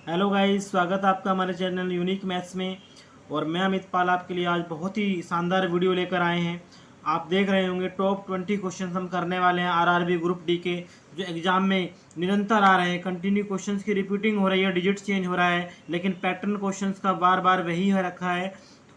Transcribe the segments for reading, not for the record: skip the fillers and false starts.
Hello guys, स्वागत है आपका हमारे चैनल यूनिक मैथ्स में। और मैं अमित पाल आपके लिए आज बहुत ही शानदार वीडियो लेकर आए हैं। आप देख रहे होंगे टॉप 20 क्वेश्चन हम करने वाले हैं आरआरबी ग्रुप डी के, जो एग्जाम में निरंतर आ रहे हैं। कंटिन्यू क्वेश्चंस की रिपीटिंग हो रही है, डिजिट चेंज हो रहा है, लेकिन पैटर्न क्वेश्चंस का बार बार वही है रखा है।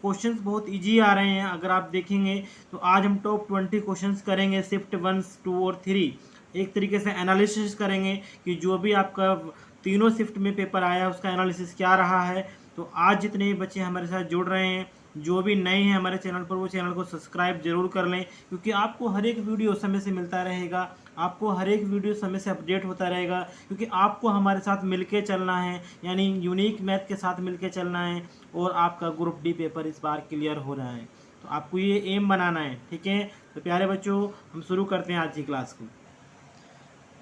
क्वेश्चंस बहुत इजी आ रहे हैं अगर आप देखेंगे तो। आज हम टॉप 20 क्वेश्चंस करेंगे, शिफ्ट 1, 2 और 3। एक तरीके से एनालिसिस करेंगे कि जो भी आपका तीनों शिफ्ट में पेपर आया उसका एनालिसिस क्या रहा है। तो आज जितने भी बच्चे हमारे साथ जुड़ रहे हैं, जो भी नए हैं हमारे चैनल पर, वो चैनल को सब्सक्राइब जरूर कर लें, क्योंकि आपको हर एक वीडियो समय से मिलता रहेगा। आपको हर एक वीडियो समय से अपडेट होता रहेगा, क्योंकि आपको हमारे साथ मिलके चलना है, यानी यूनिक मैथ के साथ मिलके चलना है। और आपका ग्रुप डी पेपर इस बार क्लियर हो रहा है, तो आपको ये एम बनाना है, ठीक है। तो प्यारे बच्चों, हम शुरू करते हैं आज की क्लास को।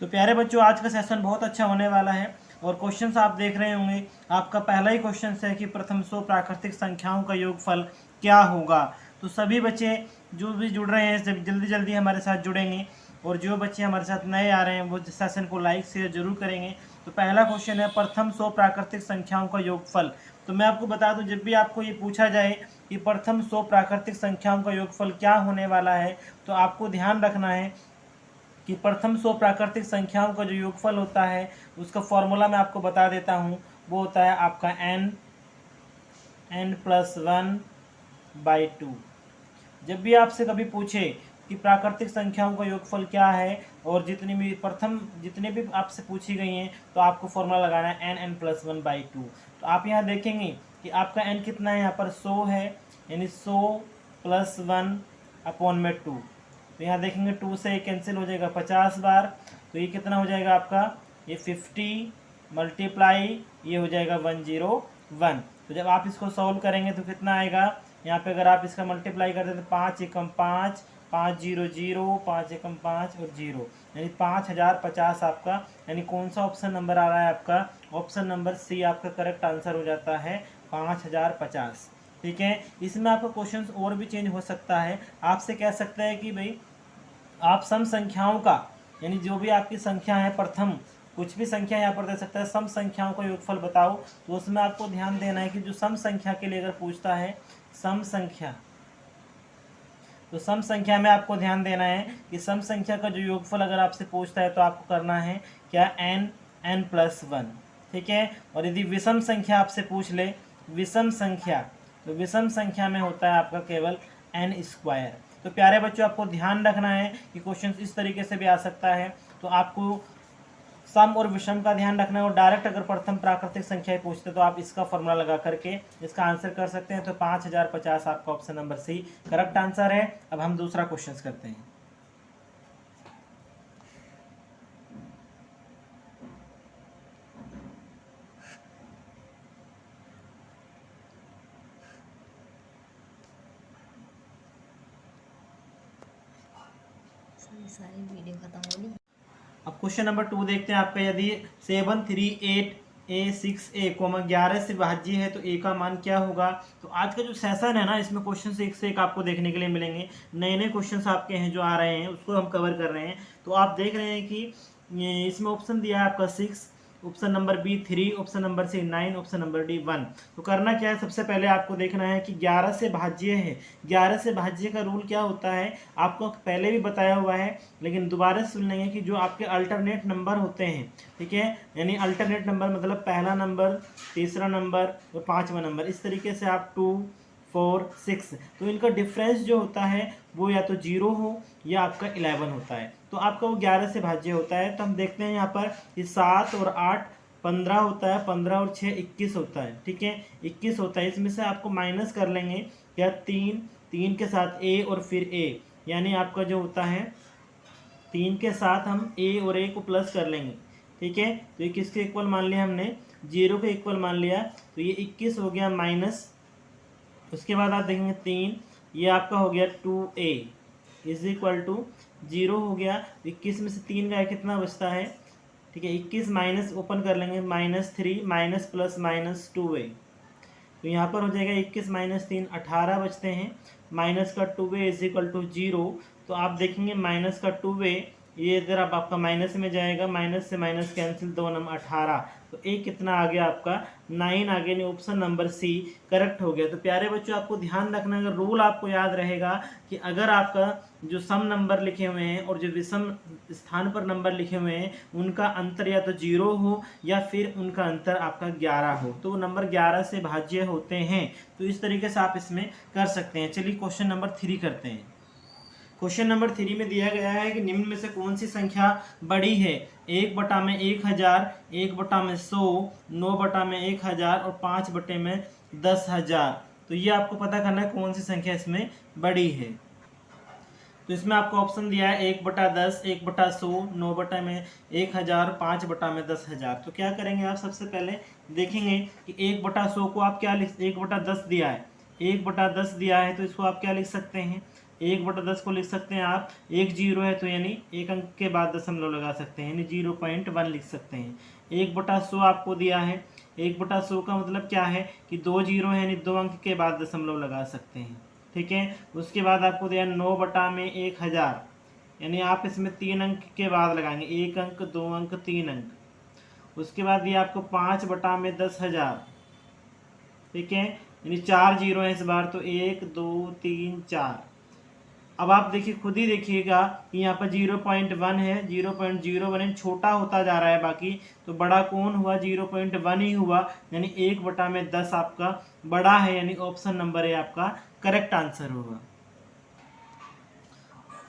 तो प्यारे बच्चों, आज का सेशन बहुत अच्छा होने वाला है। और क्वेश्चंस आप देख रहे होंगे। आपका पहला ही क्वेश्चन है कि प्रथम 100 प्राकृतिक संख्याओं का योगफल क्या होगा। तो सभी बच्चे जो भी जुड़ रहे हैं जब जल्दी जल्दी हमारे साथ जुड़ेंगे, और जो बच्चे हमारे साथ नए आ रहे हैं वो सेशन को लाइक शेयर जरूर करेंगे। तो पहला क्वेश्चन है प्रथम 100 प्राकृतिक संख्याओं का योगफल। तो मैं आपको बता दूं, जब भी आपको ये पूछा जाए कि प्रथम 100 प्राकृतिक संख्याओं का योगफल क्या होने वाला है, तो आपको ध्यान रखना है कि प्रथम 100 प्राकृतिक संख्याओं का जो योगफल होता है उसका फॉर्मूला मैं आपको बता देता हूँ। वो होता है आपका n+1/2। जब भी आपसे कभी पूछे कि प्राकृतिक संख्याओं का योगफल क्या है, और जितने भी आपसे पूछी गई हैं, तो आपको फॉर्मूला लगाना है n+1/2। तो आप यहाँ देखेंगे कि आपका n कितना है, यहाँ पर 100 है, यानी 100 + 1/2। तो यहाँ देखेंगे 2 से कैंसिल हो जाएगा 50 बार। तो ये कितना हो जाएगा आपका, ये 50 मल्टीप्लाई ये हो जाएगा 101। तो जब आप इसको सॉल्व करेंगे तो कितना आएगा, यहाँ पे अगर आप इसका मल्टीप्लाई करते हैं तो 5 एकम 5, 5 0 0, 5 एकम 5 और 0, यानी 5050 आपका, यानी कौन सा ऑप्शन नंबर आ रहा है आपका, ऑप्शन नंबर सी आपका करेक्ट आंसर हो जाता है, 5050। ठीक है। इसमें आपका क्वेश्चन और भी चेंज हो सकता है। आपसे कह सकता है कि भाई आप सम संख्याओं का, यानी जो भी आपकी संख्या है प्रथम, कुछ भी संख्या यहाँ पर दे सकता है, सम संख्याओं का योगफल बताओ। तो उसमें आपको ध्यान देना है कि जो सम संख्या के लिए अगर पूछता है सम संख्या, तो सम संख्या में आपको ध्यान देना है कि सम संख्या का जो योगफल अगर आपसे पूछता है तो आपको करना है क्या, n+1। ठीक है। और यदि विषम संख्या आपसे पूछ ले, विषम संख्या, तो विषम संख्या में होता है आपका केवल n²। तो प्यारे बच्चों, आपको ध्यान रखना है कि क्वेश्चन इस तरीके से भी आ सकता है। तो आपको सम और विषम का ध्यान रखना है। और डायरेक्ट अगर प्रथम प्राकृतिक संख्या पूछते तो आप इसका फॉर्मूला लगा करके इसका आंसर कर सकते हैं। तो 5050 आपका option number C correct answer है। अब हम दूसरा क्वेश्चन करते हैं। सारी वीडियो खत्म हो गई। अब क्वेश्चन नंबर 2 देखते हैं आपका। यदि 738a6a 11 से भाज्य है तो a का मान क्या होगा। तो आज का जो सेशन है ना, इसमें क्वेश्चन एक से एक आपको देखने के लिए मिलेंगे। नए नए क्वेश्चन आपके हैं जो आ रहे हैं, उसको हम कवर कर रहे हैं। तो आप देख रहे हैं कि इसमें ऑप्शन दिया है आपका 6, option number B 3, option number C 9, option number D 1। तो करना क्या है, सबसे पहले आपको देखना है कि 11 से भाज्य है। 11 से भाज्य का रूल क्या होता है आपको पहले भी बताया हुआ है, लेकिन दोबारा सुन लेंगे कि जो आपके अल्टरनेट नंबर होते हैं, ठीक है, यानी अल्टरनेट नंबर मतलब पहला नंबर, तीसरा नंबर और पांचवा नंबर, इस तरीके से आप 2 4 6, तो इनका डिफरेंस जो होता है वो या तो 0 हो या आपका 11 होता है। तो आपका वो 11 से भाज्य होता है। तो हम देखते हैं यहाँ पर कि 7 और 8 15 होता है, 15 और 6 21 होता है। ठीक है, 21 होता है। इसमें से आपको माइनस कर लेंगे या 3 के साथ a और फिर a, यानी आपका जो होता है 3 के साथ हम a और a को प्लस कर लेंगे। ठीक है, तो ये किसके इक्वल मान लिया हमने, 0 के इक्वल मान लिया। तो ये 21 हो गया माइनस, उसके बाद आप देखेंगे 3, ये आपका हो गया 2a इज इक्वल टू 0 हो गया। 21 में से 3 गया, कितना बचता है, ठीक है, 21 माइनस ओपन कर लेंगे, -3 माइनस प्लस -2a। तो यहाँ पर हो जाएगा 21 - 3 18 बचते हैं, माइनस का 2a इज इक्वल टू 0। तो आप देखेंगे माइनस का 2a ये इधर अब आपका माइनस में जाएगा, माइनस से माइनस कैंसिल, 2 नंबर 18, तो ए कितना आ गया आपका 9 आ गया, ऑप्शन नंबर सी करेक्ट हो गया। तो प्यारे बच्चों आपको ध्यान रखना, अगर रूल आपको याद रहेगा कि अगर आपका जो सम नंबर लिखे हुए हैं और जो विषम स्थान पर नंबर लिखे हुए हैं उनका अंतर या तो 0 हो या फिर उनका अंतर आपका 11 हो, तो वो नंबर 11 से भाज्य होते हैं। तो इस तरीके से आप इसमें कर सकते हैं। चलिए क्वेश्चन नंबर 3 करते हैं। क्वेश्चन नंबर 3 में दिया गया है कि निम्न में से कौन सी संख्या बड़ी है, 1/1000, 1/100, 9/1000 और 5/10,000। तो ये आपको पता करना है कौन सी संख्या इसमें बड़ी है। तो इसमें आपको ऑप्शन दिया है 1/10, 1/100, 9/1000, 5/10,000। तो क्या करेंगे आप, सबसे पहले देखेंगे कि 1/100 को आप क्या लिख, 1/10 दिया है, 1/10 दिया है तो इसको आप क्या लिख सकते हैं, 1/10 को लिख सकते हैं आप, एक जीरो है तो यानी एक अंक के बाद दशमलव लगा सकते हैं, यानी 0.1 लिख सकते हैं। 1/100 आपको दिया है, 1/100 का मतलब क्या है कि 2 जीरो है, यानी 2 अंक के बाद दशमलव लगा सकते हैं। ठीक है, उसके बाद आपको दिया 9/1000, यानी आप इसमें 3 अंक के बाद लगाएंगे, 1 अंक, 2 अंक, 3 अंक। उसके बाद दिया आपको 5/10,000, ठीक है, यानी 4 जीरो है इस बार, तो 1 2 3 4। अब आप देखिए, खुद ही देखिएगा कि यहाँ पर 0.1 है, 0.01 छोटा होता जा रहा है बाकी, तो बड़ा कौन हुआ, 0.1 ही हुआ, यानी 1/10 आपका बड़ा है, यानी ऑप्शन नंबर है आपका करेक्ट आंसर होगा।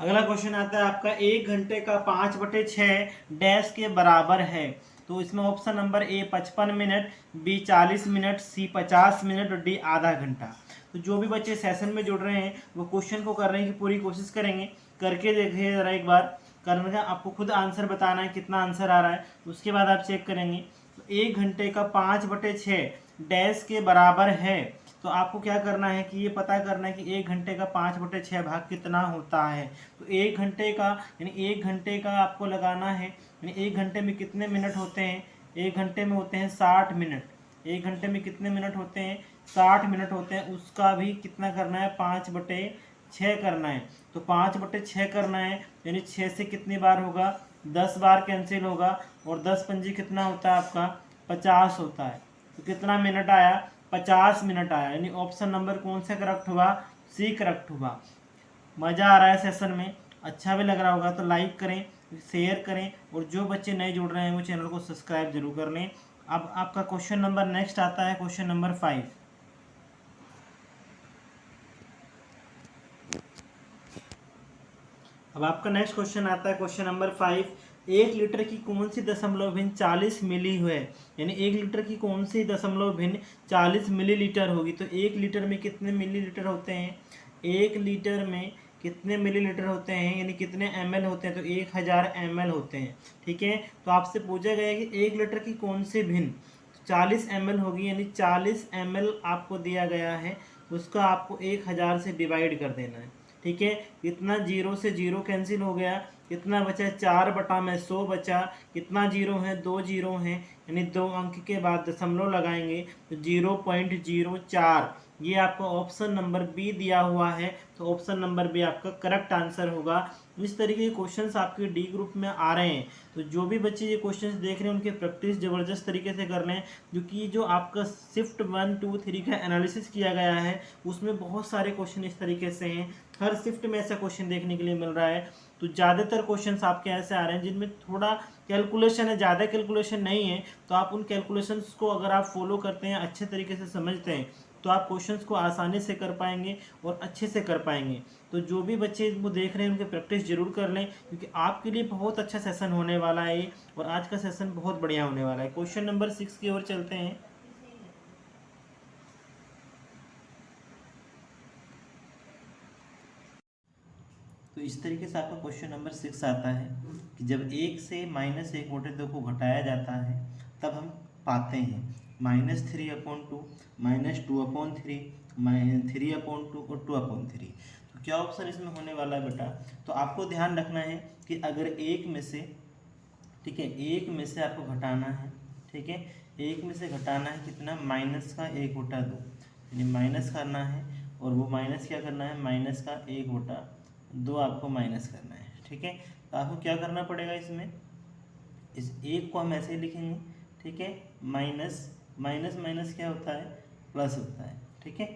अगला क्वेश्चन आता है आपका, 1 घंटे का 5/6 डैश के बराबर है। तो इसमें option number A 55 minute, B 40 minute, C 50 minute और डी आधा घंटा। तो जो भी बच्चे सेशन में जुड़ रहे हैं वो क्वेश्चन को कर रहे हैं कि पूरी कोशिश करेंगे, करके देखिए ज़रा एक बार, करने का आपको खुद आंसर बताना है कितना आंसर आ रहा है, उसके बाद आप चेक करेंगे। तो 1 घंटे का 5/6 डैश के बराबर है, तो आपको क्या करना है कि ये पता करना है कि 1 घंटे का 5/6 भाग कितना होता है। तो 1 घंटे का, यानी 1 घंटे का आपको लगाना है, यानी 1 घंटे में कितने मिनट होते हैं, 1 घंटे में होते हैं 60 मिनट। 1 घंटे में कितने मिनट होते हैं, 60 मिनट होते हैं, उसका भी कितना करना है, 5/6 करना है। तो 5/6 करना है, यानी 6 से कितनी बार होगा, 10 बार कैंसिल होगा, और 10 पंजी कितना होता है आपका 50 होता है। तो कितना मिनट आया, 50 मिनट आया, यानी ऑप्शन नंबर कौन सा करेक्ट हुआ, सी करेक्ट हुआ। मज़ा आ रहा है सेशन में, अच्छा भी लग रहा होगा, तो लाइक करें, शेयर करें, और जो बच्चे नए जुड़ रहे हैं वो चैनल को सब्सक्राइब जरूर कर लें। अब आपका क्वेश्चन नंबर नेक्स्ट आता है, क्वेश्चन नंबर 5। अब आपका नेक्स्ट क्वेश्चन आता है, क्वेश्चन नंबर 5। 1 लीटर की कौन सी दशमलव भिन्न 40 मिली है, यानी 1 लीटर की कौन सी दशमलव भिन्न 40 मिलीलीटर होगी। तो 1 लीटर में कितने मिलीलीटर होते हैं, 1 लीटर में कितने मिलीलीटर होते हैं, यानी कितने ml होते हैं, तो 1000 ml होते हैं। ठीक है, तो आपसे पूछा गया है कि 1 लीटर की कौन सी भिन्न 40 ml होगी, यानी 40 ml आपको दिया गया है, उसका आपको 1000 से डिवाइड कर देना है। ठीक है, कितना, 0 से 0 कैंसिल हो गया, कितना बचा, 4/100 बचा, कितना जीरो है, 2 जीरो हैं, यानी 2 अंक के बाद दशमलव लगाएंगे तो 0.04। ये आपका ऑप्शन नंबर बी दिया हुआ है, तो ऑप्शन नंबर बी आपका करेक्ट आंसर होगा। इस तरीके के क्वेश्चंस आपके डी ग्रुप में आ रहे हैं, तो जो भी बच्चे ये क्वेश्चंस देख रहे हैं उनके प्रैक्टिस ज़बरदस्त तरीके से कर लें, क्योंकि जो आपका शिफ्ट 1 2 3 का एनालिसिस किया गया है उसमें बहुत सारे क्वेश्चन इस तरीके से हैं, हर शिफ्ट में ऐसा क्वेश्चन देखने के लिए मिल रहा है। तो ज़्यादातर क्वेश्चंस आपके ऐसे आ रहे हैं जिनमें थोड़ा कैलकुलेशन है, ज़्यादा कैलकुलेशन नहीं है, तो आप उन कैलकुलेशंस को अगर आप फॉलो करते हैं, अच्छे तरीके से समझते हैं, तो आप क्वेश्चंस को आसानी से कर पाएंगे और अच्छे से कर पाएंगे। तो जो भी बच्चे वो देख रहे हैं उनके प्रैक्टिस जरूर कर लें, क्योंकि आपके लिए बहुत अच्छा सेशन होने वाला है और आज का सेशन बहुत बढ़िया होने वाला है। क्वेश्चन नंबर 6 की ओर चलते हैं। तो इस तरीके से आपका क्वेश्चन नंबर 6 आता है कि जब 1 से -1/2 को घटाया जाता है तब हम पाते हैं -3/2, -2/3, -3/2 और 2/3। तो क्या ऑप्शन इसमें होने वाला है बेटा, तो आपको ध्यान रखना है कि अगर एक में से, ठीक है, एक में से आपको घटाना है, ठीक है, एक में से घटाना है कितना, -1/2, यानी माइनस करना है, और वो माइनस क्या करना है, -1/2 आपको माइनस करना है। ठीक है, तो आपको क्या करना पड़ेगा, इसमें इस एक को हम ऐसे ही लिखेंगे, ठीक है, माइनस माइनस माइनस क्या होता है, प्लस होता है, ठीक है।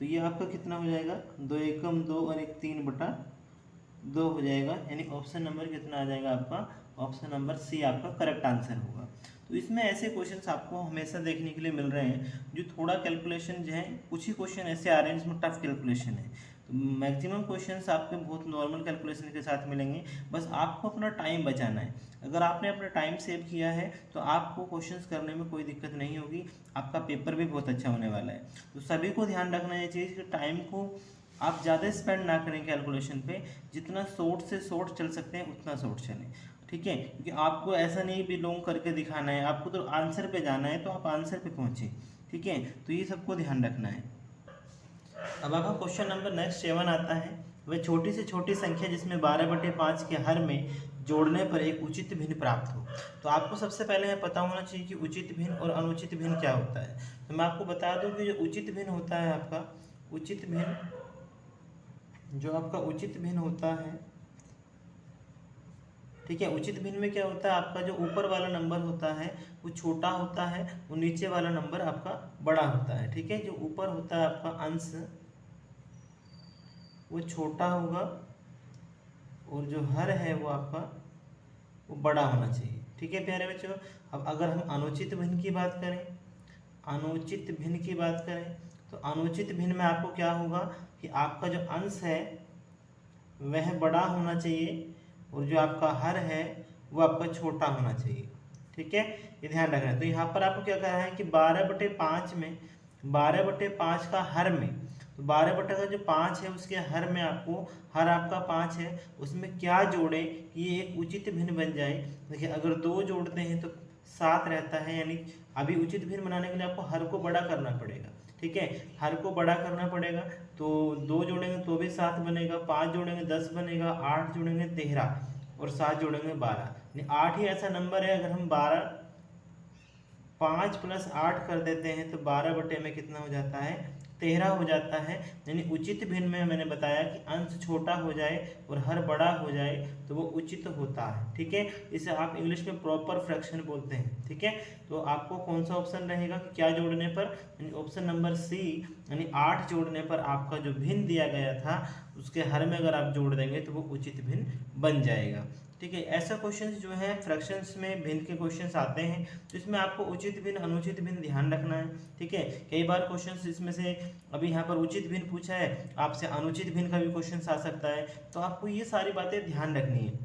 तो ये आपका कितना हो जाएगा, 2 एकम 2 और 1 3/2 हो जाएगा, यानी ऑप्शन नंबर कितना आ जाएगा आपका, ऑप्शन नंबर सी आपका करेक्ट आंसर होगा। तो इसमें ऐसे क्वेश्चंस आपको हमेशा देखने के लिए मिल रहे हैं जो थोड़ा कैलकुलेशन जो है, कुछ ही क्वेश्चन ऐसे आ रहे हैं जिसमें टफ कैलकुलेशन है। तो मैक्सिमम क्वेश्चंस आपके बहुत नॉर्मल कैलकुलेशन के साथ मिलेंगे, बस आपको अपना टाइम बचाना है। अगर आपने अपना टाइम सेव किया है तो आपको क्वेश्चंस करने में कोई दिक्कत नहीं होगी, आपका पेपर भी बहुत अच्छा होने वाला है। तो सभी को ध्यान रखना ये चीज़ कि टाइम को आप ज़्यादा स्पेंड ना करें कैलकुलेशन पे, जितना शॉर्ट से शॉर्ट चल सकते हैं उतना शॉर्ट चलें, ठीक है। क्योंकि आपको ऐसा नहीं भी लॉन्ग करके दिखाना है, आपको तो आंसर पे जाना है, तो आप आंसर पे पहुँचे, ठीक है। तो ये सबको ध्यान रखना है। अब आपका क्वेश्चन नंबर नेक्स्ट 7 आता है, वह छोटी से छोटी संख्या जिसमें 12/5 के हर में जोड़ने पर एक उचित भिन्न प्राप्त हो। तो आपको सबसे पहले यह पता होना चाहिए कि उचित भिन्न और अनुचित भिन्न क्या होता है। तो मैं आपको बता दूं कि जो उचित भिन्न होता है आपका, उचित भिन्न जो आपका उचित भिन्न होता है, ठीक है, उचित भिन्न में क्या होता है, आपका जो ऊपर वाला नंबर होता है वो छोटा होता है, वो नीचे वाला नंबर आपका बड़ा होता है, ठीक है। जो ऊपर होता है आपका अंश वो छोटा होगा और जो हर है वो आपका वो बड़ा होना चाहिए, ठीक है प्यारे बच्चों। अब अगर हम अनुचित भिन्न की बात करें, अनुचित भिन्न की बात करें, तो अनुचित भिन्न में आपको क्या होगा कि आपका जो अंश है वह बड़ा होना चाहिए और जो आपका हर है वो आपका छोटा होना चाहिए, ठीक है, ये ध्यान रखना है। तो यहाँ पर आपको क्या कहा है कि 12/5 में 12/5 का हर में, तो 12 का जो 5 है उसके हर में आपको, हर आपका 5 है, उसमें क्या जोड़े कि ये एक उचित भिन्न बन जाए। देखिए अगर 2 जोड़ते हैं तो 7 रहता है, यानी अभी उचित भिन्न बनाने के लिए आपको हर को बड़ा करना पड़ेगा, ठीक है, हर को बड़ा करना पड़ेगा। तो 2 जोड़ेंगे तो भी 7 बनेगा, 5 जोड़ेंगे 10 बनेगा, 8 जोड़ेंगे 13 और 7 जोड़ेंगे 12। 8 ही ऐसा नंबर है, अगर हम 5 + 8 कर देते हैं तो 12 में कितना हो जाता है, 13 हो जाता है। यानी उचित भिन्न में मैंने बताया कि अंश छोटा हो जाए और हर बड़ा हो जाए तो वो उचित होता है, ठीक है। इसे आप इंग्लिश में प्रॉपर फ्रैक्शन बोलते हैं, ठीक है। तो आपको कौन सा ऑप्शन रहेगा कि क्या जोड़ने पर, ऑप्शन नंबर सी, यानी 8 जोड़ने पर आपका जो भिन्न दिया गया था उसके हर में अगर आप जोड़ देंगे तो वो उचित भिन्न बन जाएगा, ठीक है। ऐसा क्वेश्चन जो है फ्रैक्शंस में भिन्न के क्वेश्चंस आते हैं, तो इसमें आपको उचित भिन्न अनुचित भिन्न ध्यान रखना है, ठीक है। कई बार क्वेश्चंस इसमें से, अभी यहाँ पर उचित भिन्न पूछा है, आपसे अनुचित भिन्न का भी क्वेश्चन आ सकता है, तो आपको ये सारी बातें ध्यान रखनी है।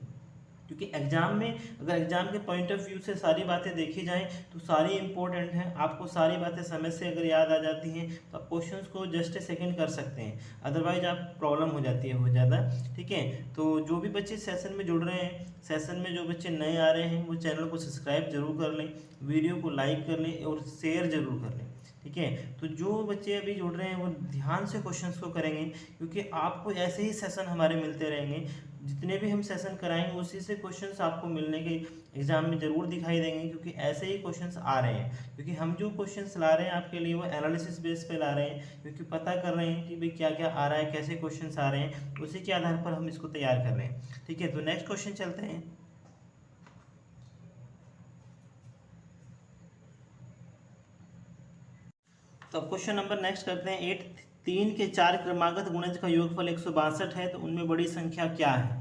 क्योंकि एग्जाम में अगर एग्जाम के पॉइंट ऑफ व्यू से सारी बातें देखी जाएं तो सारी इंपॉर्टेंट हैं, आपको सारी बातें समय से अगर याद आ जाती हैं तो आप क्वेश्चंस को जस्ट ए सेकंड कर सकते हैं, अदरवाइज आप प्रॉब्लम हो जाती है बहुत ज़्यादा, ठीक है। तो जो भी बच्चे सेशन में जुड़ रहे हैं, सेशन में जो बच्चे नए आ रहे हैं वो चैनल को सब्सक्राइब जरूर कर लें, वीडियो को लाइक कर लें और शेयर जरूर कर लें, ठीक है। तो जो बच्चे अभी जुड़ रहे हैं वो ध्यान से क्वेश्चंस को करेंगे, क्योंकि आपको ऐसे ही सेशन हमारे मिलते रहेंगे, जितने भी हम सेशन कराएंगे उसी से क्वेश्चंस आपको मिलने के एग्जाम में ज़रूर दिखाई देंगे, क्योंकि ऐसे ही क्वेश्चंस आ रहे हैं। क्योंकि हम जो क्वेश्चंस ला रहे हैं आपके लिए वो एनालिसिस बेस पे ला रहे हैं, क्योंकि पता कर रहे हैं कि भाई क्या क्या आ रहा है, कैसे क्वेश्चंस आ रहे हैं, उसी के आधार पर हम इसको तैयार कर रहे हैं, ठीक है। तो नेक्स्ट क्वेश्चन चलते हैं। तो अब क्वेश्चन नंबर नेक्स्ट करते हैं 8। 3 के 4 क्रमागत गुणज का योगफल 162 है, तो उनमें बड़ी संख्या क्या है,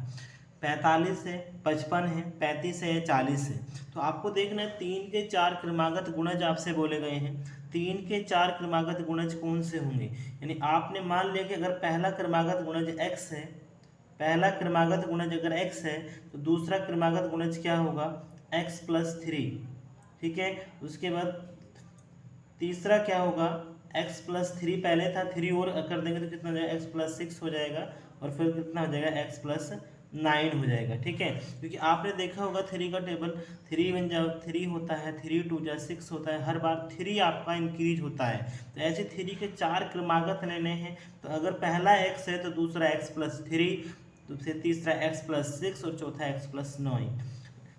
45 है, 55 है, 35 है या 40 है। तो आपको देखना है 3 के 4 क्रमागत गुणज आपसे बोले गए हैं, 3 के 4 क्रमागत गुणज कौन से होंगे, यानी आपने मान लिया कि अगर पहला क्रमागत गुणज x है, पहला क्रमागत गुणज अगर x है तो दूसरा क्रमागत गुणज क्या होगा, x + 3, ठीक है। उसके बाद तीसरा क्या होगा, x + 3, पहले था 3 और कर देंगे तो कितना हो जाएगा, x + 6 हो जाएगा और फिर कितना हो जाएगा, x + 9 हो जाएगा, ठीक है। क्योंकि आपने देखा होगा 3 का टेबल, 3 बन जाओ 3 होता है, 3 × 2 = 6 होता है, हर बार 3 आपका इंक्रीज होता है। तो ऐसे 3 के 4 क्रमागत लेने हैं, तो अगर पहला x है तो दूसरा x + 3, तो फिर तीसरा x + 6 और चौथा x + 9।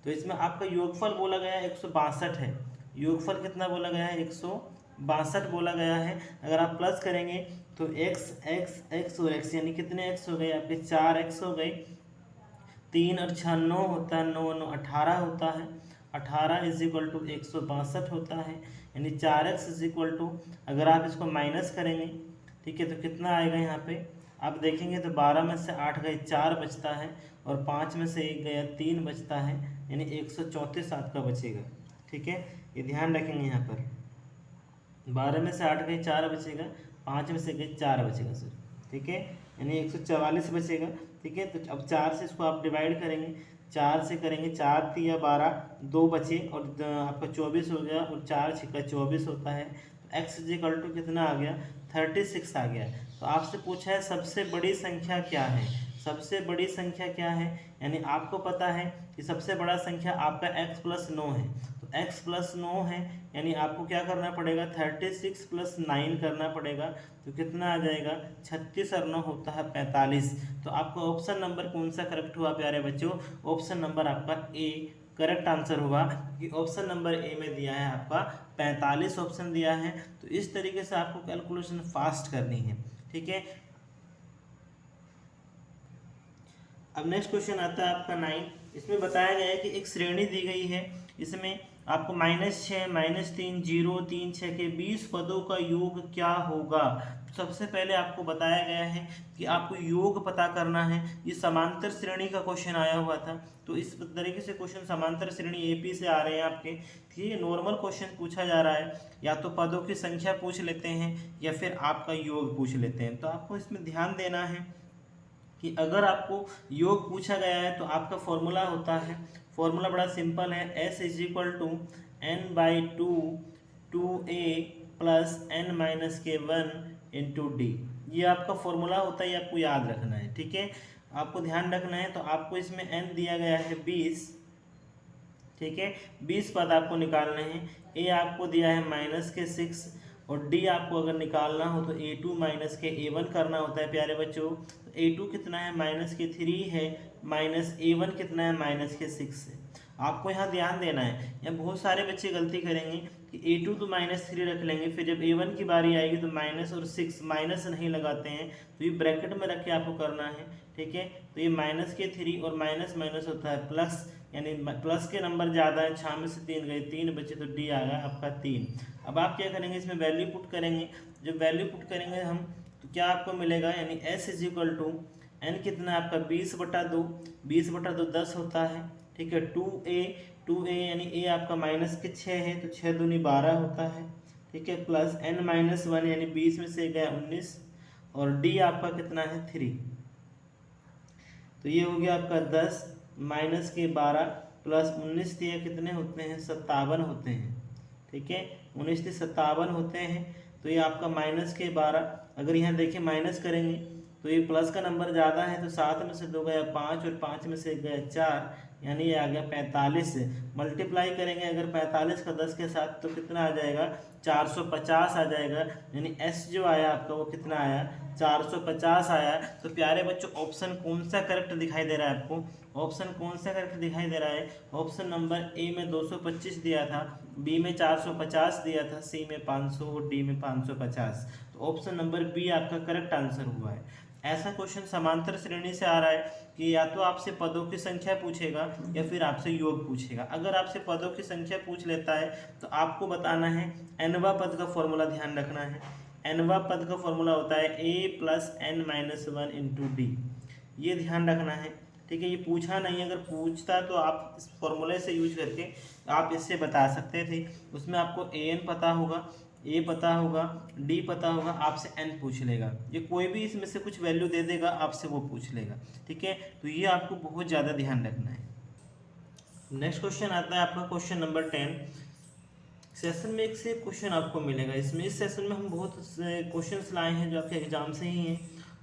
तो इसमें आपका योगफल बोला गया है 162 है, योगफल कितना बोला गया है, 162 बोला गया है। अगर आप प्लस करेंगे तो x x x और x, यानी कितने x हो गए आपके, 4x हो गए, 3 और 6 9 होता है, 9 9 18 होता है, 18 इज इक्वल टू 162 होता है, यानी 4x इज इक्वल टू, अगर आप इसको माइनस करेंगे, ठीक है, तो कितना आएगा यहाँ पे आप देखेंगे तो 12 में से 8 गए 4 बचता है, और 5 में से 1 गया 3 बचता है, यानी 134 आपका बचेगा। ठीक है, ये ध्यान रखेंगे यहाँ पर, 12 में से 8 गए 4 बचेगा, 5 में से गए 4 बचेगा सर। ठीक है, यानी 144 बचेगा। ठीक है, तो अब 4 से इसको आप डिवाइड करेंगे, 4 से करेंगे, 4 3 12, 2 बचे और आपका 24 हो गया, और 4 6 24 होता है, तो x इज इक्वल टू कितना आ गया 36 आ गया। तो आपसे पूछा है सबसे बड़ी संख्या क्या है, सबसे बड़ी संख्या क्या है, यानी आपको पता है कि सबसे बड़ा संख्या आपका x प्लस 9 है, तो x प्लस 9 है, यानी आपको क्या करना पड़ेगा 36 प्लस 9 करना पड़ेगा, तो कितना आ जाएगा 36 और 9 होता है 45। तो आपका ऑप्शन नंबर कौन सा करेक्ट हुआ प्यारे बच्चों, ऑप्शन नंबर आपका ए करेक्ट आंसर होगा, कि ऑप्शन नंबर ए में दिया है आपका 45 ऑप्शन दिया है। तो इस तरीके से आपको कैलकुलेशन फास्ट करनी है। ठीक है, अब नेक्स्ट क्वेश्चन आता है आपका 9। इसमें बताया गया है कि एक श्रेणी दी गई है, इसमें आपको -6 -3 0 3 6 के 20 पदों का योग क्या होगा। सबसे पहले आपको बताया गया है कि आपको योग पता करना है। ये समांतर श्रेणी का क्वेश्चन आया हुआ था, तो इस तरीके से क्वेश्चन समांतर श्रेणी एपी से आ रहे हैं आपके। ठीक है, नॉर्मल क्वेश्चन पूछा जा रहा है, या तो पदों की संख्या पूछ लेते हैं या फिर आपका योग पूछ लेते हैं। तो आपको इसमें ध्यान देना है कि अगर आपको योग पूछा गया है तो आपका फॉर्मूला होता है, फॉर्मूला बड़ा सिंपल है, s is equal to n/2 2a plus n-k1 into d. ये आपका फॉर्मूला होता है, ये आपको याद रखना है। ठीक है, आपको ध्यान रखना है। तो आपको इसमें n दिया गया है 20, ठीक है, 20 पद आपको निकालने हैं। a आपको दिया है -6, और d आपको अगर निकालना हो तो a2 - a1 करना होता है प्यारे बच्चों। तो a2 कितना है -3 है, -a1 कितना है -6 है। आपको यहाँ ध्यान देना है, यहाँ बहुत सारे बच्चे गलती करेंगे कि a2 तो -3 रख लेंगे, फिर जब a1 की बारी आएगी तो माइनस और 6 माइनस नहीं लगाते हैं, तो ये ब्रैकेट में रख के आपको करना है। ठीक है, तो ये -3 और माइनस माइनस होता है प्लस, यानी प्लस के नंबर ज़्यादा है, 6 में से 3 गए 3 बचे, तो डी आ गया आपका 3। अब आप क्या करेंगे, इसमें वैल्यू पुट करेंगे। जब वैल्यू पुट करेंगे हम तो क्या आपको मिलेगा, यानी s is equal to n कितना है आपका 20/2, 20/2 10 होता है। ठीक है, 2a यानी a आपका -6 है, तो 6 दूनी 12 होता है। ठीक है, प्लस n-1 यानी 20 में से गया 19, और d आपका कितना है 3। तो ये हो गया आपका 10 -12 प्लस 19 दिया, कितने होते हैं 57 होते हैं। ठीक है, 19 से 57 होते हैं। तो ये आपका -12, अगर यहाँ देखिए माइनस करेंगे तो ये प्लस का नंबर ज़्यादा है, तो 7 में से 2 गया 5, और 5 में से गया 4, यानी ये आ गया 45। मल्टीप्लाई करेंगे अगर 45 का 10 के साथ तो कितना आ जाएगा 450 आ जाएगा, यानी s जो आया आपका वो कितना आया 450 आया। तो प्यारे बच्चों ऑप्शन कौन सा करेक्ट दिखाई दे रहा है आपको, ऑप्शन कौन सा करेक्ट दिखाई दे रहा है, ऑप्शन नंबर ए में 225 दिया था, बी में 450 दिया था, सी में 500 और डी में 550। तो ऑप्शन नंबर बी आपका करेक्ट आंसर हुआ है। ऐसा क्वेश्चन समांतर श्रेणी से आ रहा है कि या तो आपसे पदों की संख्या पूछेगा या फिर आपसे योग पूछेगा। अगर आपसे पदों की संख्या पूछ लेता है तो आपको बताना है nवा पद का फॉर्मूला ध्यान रखना है। nवा पद का फॉर्मूला होता है a plus n-1 into d, ये ध्यान रखना है। ठीक है, ये पूछा नहीं, अगर पूछता तो आप इस फॉर्मूले से यूज करके आप इससे बता सकते थे। उसमें आपको an पता होगा, ए पता होगा, डी पता होगा, आपसे एन पूछ लेगा, ये कोई भी इसमें से कुछ वैल्यू दे देगा, आपसे वो पूछ लेगा। ठीक है, तो ये आपको बहुत ज़्यादा ध्यान रखना है। नेक्स्ट क्वेश्चन आता है आपका क्वेश्चन नंबर 10। सेशन में एक से क्वेश्चन आपको मिलेगा, इसमें इस सेशन में हम बहुत से क्वेश्चन लाए हैं जो आपके एग्जाम से ही हैं।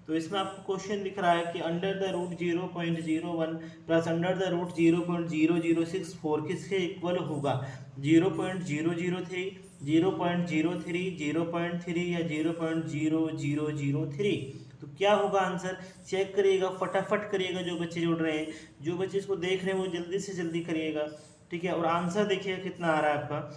तो इसमें आपको क्वेश्चन दिख रहा है कि √0.01 प्लस √0.0064 किसके इक्वल होगा, 0.003, 0.03, 0.3 या 0.0003। तो क्या होगा आंसर, चेक करिएगा, फटाफट करिएगा। जो बच्चे जुड़ रहे हैं, जो बच्चे इसको देख रहे हैं वो जल्दी से जल्दी करिएगा। ठीक है, और आंसर देखिएगा कितना आ रहा है आपका,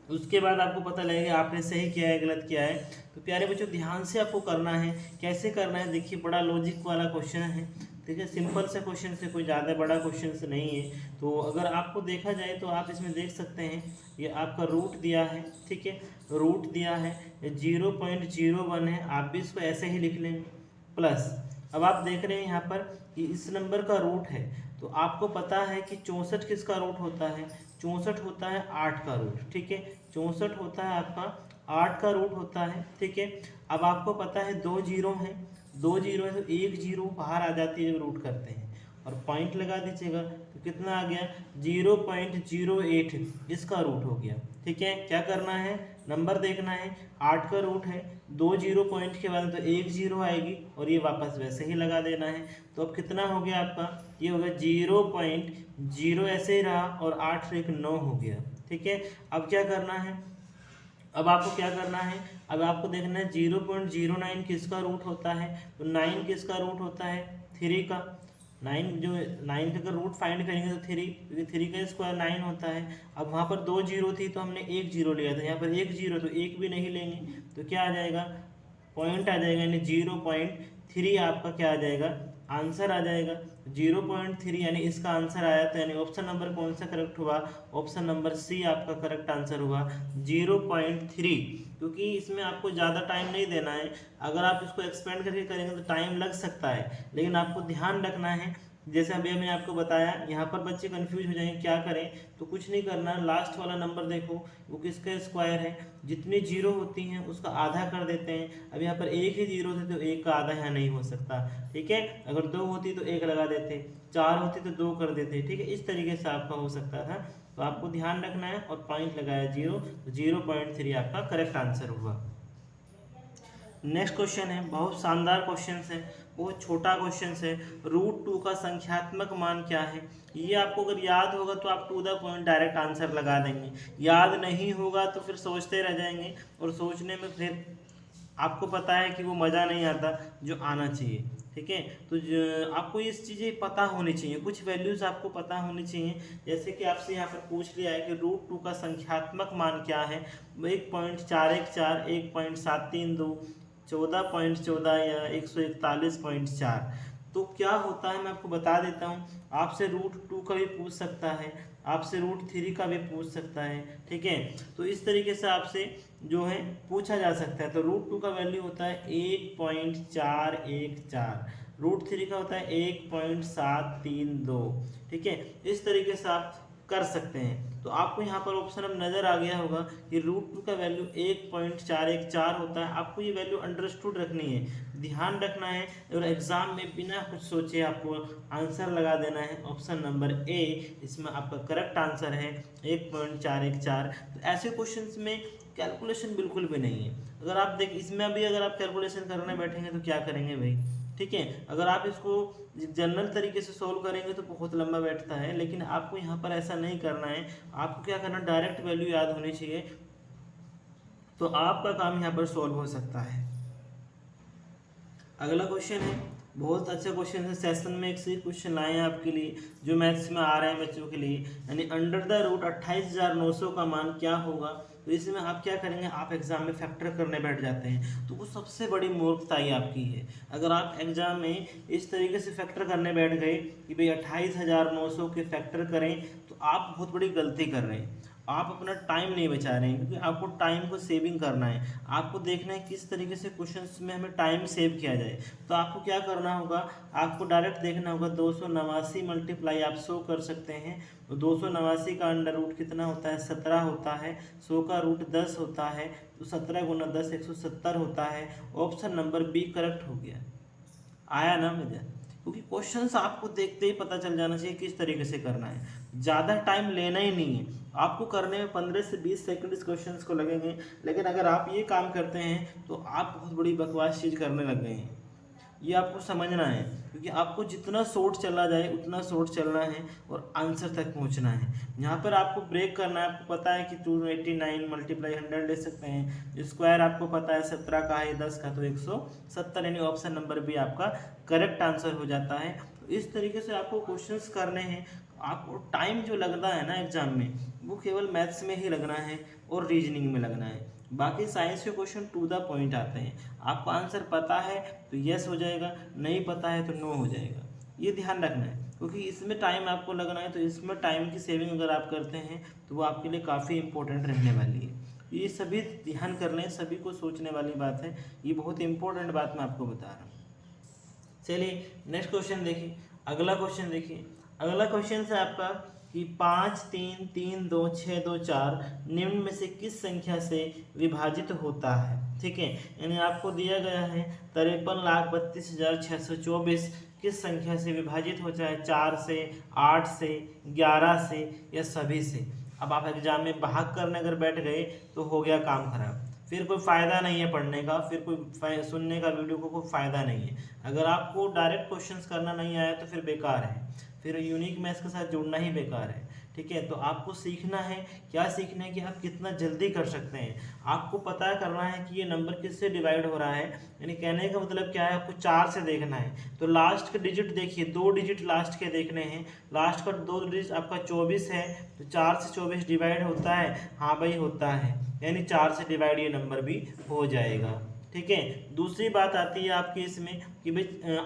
उसके बाद आपको पता लगेगा आपने सही किया है गलत किया है। तो प्यारे बच्चों ध्यान से आपको करना है, कैसे करना है देखिए, बड़ा लॉजिक वाला क्वेश्चन है। ठीक है, सिंपल से क्वेश्चन से, कोई ज़्यादा बड़ा क्वेश्चन से नहीं है। तो अगर आपको देखा जाए तो आप इसमें देख सकते हैं, ये आपका रूट दिया है, ठीक है, रूट दिया है, 0.01 है, आप भी इसको ऐसे ही लिख लेंगे प्लस। अब आप देख रहे हैं यहाँ पर कि इस नंबर का रूट है, तो आपको पता है कि 64 किसका रूट होता है, 64 होता है 8 का रूट, ठीक है, 64 होता है आपका 8 का रूट होता है, ठीक है। अब आपको पता है 2 जीरो हैं, 2 जीरो है तो 1 जीरो बाहर आ जाती है जब रूट करते हैं, और पॉइंट लगा दीजिएगा तो कितना आ गया, 0.08 इसका रूट हो गया, ठीक है। क्या करना है, नंबर देखना है, 8 का रूट है, 2 जीरो पॉइंट के बाद तो 1 जीरो आएगी और ये वापस वैसे ही लगा देना है। तो अब कितना हो गया आपका, ये हो गया 0.0 ऐसे ही रहा और 8 से 1 9 हो गया, ठीक है। अब क्या करना है, अब आपको क्या करना है, अब आपको देखना है 0.09 किसका रूट होता है, तो 9 किसका रूट होता है, 3 का। 9 जो 9 का अगर रूट फाइंड करेंगे तो 3, क्योंकि 3 का स्क्वायर 9 होता है। अब वहाँ पर 2 जीरो थी तो हमने 1 जीरो लिया था, यहाँ पर 1 जीरो तो 1 भी नहीं लेंगे, तो क्या आ जाएगा, पॉइंट आ जाएगा, यानी 0.3 आपका क्या आ जाएगा, आंसर आ जाएगा 0.3, यानी इसका आंसर आया। तो यानी ऑप्शन नंबर कौन सा करेक्ट हुआ, ऑप्शन नंबर सी आपका करेक्ट आंसर हुआ 0.3, क्योंकि इसमें आपको ज़्यादा टाइम नहीं देना है। अगर आप इसको एक्सपेंड करके करेंगे तो टाइम लग सकता है, लेकिन आपको ध्यान रखना है, जैसे अभी मैंने आपको बताया, यहाँ पर बच्चे कंफ्यूज हो जाएंगे क्या करें, तो कुछ नहीं करना, लास्ट वाला नंबर देखो वो किसका स्क्वायर है, जितनी जीरो होती हैं उसका आधा कर देते हैं। अब यहाँ पर एक ही जीरो थे तो एक का आधा यहाँ नहीं हो सकता, ठीक है। अगर 2 होती तो 1 लगा देते, 4 होती तो 2 कर देते, ठीक है। इस तरीके से आपका हो सकता था, तो आपको ध्यान रखना है और पॉइंट लगाया 0, तो 0.3 आपका करेक्ट आंसर हुआ। नेक्स्ट क्वेश्चन है, बहुत शानदार क्वेश्चन है, बहुत छोटा क्वेश्चन है। √2 का संख्यात्मक मान क्या है, ये आपको अगर याद होगा तो आप to the point direct answer लगा देंगे, याद नहीं होगा तो फिर सोचते रह जाएंगे, और सोचने में फिर आपको पता है कि वो मज़ा नहीं आता जो आना चाहिए, ठीक है। तो आपको इस चीज़ें पता होनी चाहिए, कुछ वैल्यूज़ आपको पता होनी चाहिए। जैसे कि आपसे यहाँ पर पूछ लिया है कि √2 का संख्यात्मक मान क्या है, 1.414, 1.732, 14.14 या 141.4। तो क्या होता है मैं आपको बता देता हूँ, आपसे √2 का भी पूछ सकता है, आपसे √3 का भी पूछ सकता है, ठीक है। तो इस तरीके से आपसे जो है पूछा जा सकता है। तो √2 का वैल्यू होता है 1.414, √3 का होता है 1.732, ठीक है। इस तरीके से आप कर सकते हैं। तो आपको यहाँ पर ऑप्शन अब नज़र आ गया होगा कि √2 का वैल्यू 1.414 होता है। आपको ये वैल्यू अंडरस्टूड रखनी है, ध्यान रखना है, और एग्जाम में बिना कुछ सोचे आपको आंसर लगा देना है। ऑप्शन नंबर ए इसमें आपका करेक्ट आंसर है 1.414। तो ऐसे क्वेश्चंस में कैलकुलेशन बिल्कुल भी नहीं है। अगर आप देख इसमें भी अगर आप कैलकुलेशन करने बैठेंगे तो क्या करेंगे भाई, ठीक है। अगर आप इसको जनरल तरीके से सोल्व करेंगे तो बहुत लंबा बैठता है, लेकिन आपको यहाँ पर ऐसा नहीं करना है। आपको क्या करना, डायरेक्ट वैल्यू याद होनी चाहिए, तो आपका काम यहाँ पर सॉल्व हो सकता है। अगला क्वेश्चन है, बहुत अच्छा क्वेश्चन है, सेशन में एक से एक क्वेश्चन लाए हैं आपके लिए जो मैथ्स में आ रहे हैं बच्चों के लिए। यानी अंडर द रूट 28,900 का मान क्या होगा। तो इसमें आप क्या करेंगे, आप एग्जाम में फैक्टर करने बैठ जाते हैं, तो वो सबसे बड़ी मूर्खताई आपकी है। अगर आप एग्जाम में इस तरीके से फैक्टर करने बैठ गए कि भाई 28,900 के फैक्टर करें, तो आप बहुत बड़ी गलती कर रहे हैं। आप अपना टाइम नहीं बचा रहे हैं, क्योंकि आपको टाइम को सेविंग करना है। आपको देखना है किस तरीके से क्वेश्चंस में हमें टाइम सेव किया जाए। तो आपको क्या करना होगा, आपको डायरेक्ट देखना होगा 289 मल्टीप्लाई आप 100 कर सकते हैं। तो 289 का अंडर रूट कितना होता है, 17 होता है। 100 का रूट 10 होता है, तो 17 गुना 10 170 होता है। ऑप्शन नंबर बी करेक्ट हो गया। आया ना मजा, क्योंकि क्वेश्चंस आपको देखते ही पता चल जाना चाहिए किस तरीके से करना है। ज़्यादा टाइम लेना ही नहीं है, आपको करने में 15 से 20 सेकंड इस क्वेश्चंस को लगेंगे। लेकिन अगर आप ये काम करते हैं तो आप बहुत बड़ी बकवास चीज़ करने लग गए हैं, ये आपको समझना है। क्योंकि आपको जितना शॉर्ट चला जाए उतना शॉर्ट चलना है और आंसर तक पहुंचना है। यहाँ पर आपको ब्रेक करना है। आपको पता है कि 289 मल्टीप्लाई 100 ले सकते हैं, स्क्वायर आपको पता है 17 का है 10 का, तो 170, यानी ऑप्शन नंबर भी आपका करेक्ट आंसर हो जाता है। तो इस तरीके से आपको क्वेश्चंस करने हैं। आपको टाइम जो लगता है ना एग्जाम में, वो केवल मैथ्स में ही लगना है और रीजनिंग में लगना है। बाकी साइंस के क्वेश्चन टू द पॉइंट आते हैं। आपको आंसर पता है तो यस हो जाएगा, नहीं पता है तो नो हो जाएगा। ये ध्यान रखना है, क्योंकि इसमें टाइम आपको लगना है, तो इसमें टाइम की सेविंग अगर आप करते हैं तो वो आपके लिए काफ़ी इंपॉर्टेंट रहने वाली है। ये सभी ध्यान कर लें, सभी को सोचने वाली बात है, ये बहुत इंपॉर्टेंट बात मैं आपको बता रहा हूँ। चलिए नेक्स्ट क्वेश्चन देखिए, अगला क्वेश्चन देखिए। अगला क्वेश्चन है आपका कि 5 3 3 2 6 2 4 निम्न में से किस संख्या से विभाजित होता है। ठीक है, यानी आपको दिया गया है 53,32,624 किस संख्या से विभाजित हो, चाहे 4 से, 8 से, 11 से या सभी से। अब आप एग्जाम में भाग करने अगर बैठ गए तो हो गया काम खराब, फिर कोई फ़ायदा नहीं है पढ़ने का, फिर कोई सुनने का वीडियो को कोई फ़ायदा नहीं है। अगर आपको डायरेक्ट क्वेश्चंस करना नहीं आया तो फिर बेकार है, फिर यूनिक मैथ्स के साथ जुड़ना ही बेकार है। ठीक है, तो आपको सीखना है, क्या सीखना है कि आप कितना जल्दी कर सकते हैं। आपको पता करना है कि ये नंबर किससे डिवाइड हो रहा है, यानी कहने का मतलब क्या है, आपको 4 से देखना है। तो लास्ट के डिजिट देखिए, 2 डिजिट लास्ट के देखने हैं। लास्ट का 2 डिजिट आपका 24 है, तो 4 से 24 डिवाइड होता है, हाँ भाई होता है, यानी 4 से डिवाइड ये नंबर भी हो जाएगा। ठीक है, दूसरी बात आती है आपकी इसमें कि भाई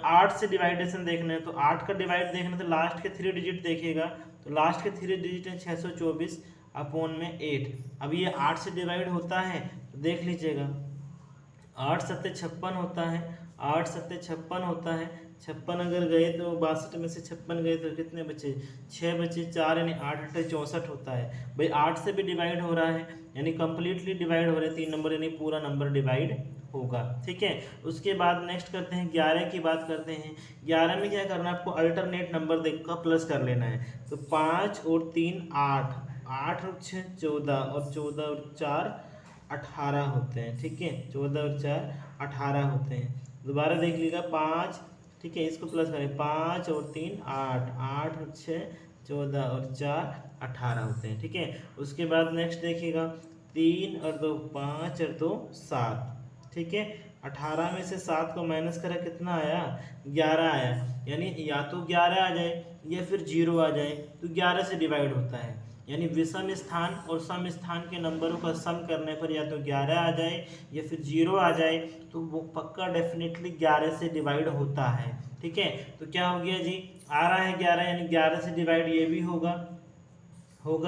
8 से डिवाइडेशन देखना है, तो 8 का डिवाइड देखना है तो लास्ट के 3 डिजिट देखिएगा, तो लास्ट के 3 डिजिट है 624 अपॉन में 8। अब ये 8 से डिवाइड होता है तो देख लीजिएगा, 8 सत्ते 56 होता है, 8 सत्ते 56 होता है, 56 अगर गए तो 62 में से 56 गए तो कितने बचे, 6 बचे, 4 यानी 8 8 64 होता है। भाई 8 से भी डिवाइड हो रहा है, यानी कंप्लीटली डिवाइड हो रहे हैं 3 नंबर, यानी पूरा नंबर डिवाइड होगा। ठीक है, उसके बाद नेक्स्ट करते हैं 11 की बात करते हैं। 11 में क्या करना है, आपको अल्टरनेट नंबर देखकर प्लस कर लेना है। तो 5 और 3 8, 8 और 6 14, और 14 और 4 18 होते हैं। ठीक है, 14 और 4 18 होते हैं। दोबारा देख लीजिएगा 5, ठीक है, इसको प्लस करें, 5 और 3 8, 8 और 6 14 और 4 18 होते हैं। ठीक है, उसके बाद नेक्स्ट देखिएगा 3 और 2 5 और 2 7। ठीक है, 18 में से 7 को माइनस करा, कितना आया, 11 आया, यानी या तो 11 आ जाए या फिर 0 आ जाए, तो 11 से डिवाइड होता है। यानी विषम स्थान और सम स्थान के नंबरों का सम करने पर या तो 11 आ जाए या फिर 0 आ जाए, तो वो पक्का डेफिनेटली 11 से डिवाइड होता है। ठीक है, तो क्या हो गया जी, आ रहा है 11, यानी 11 से डिवाइड ये भी होगा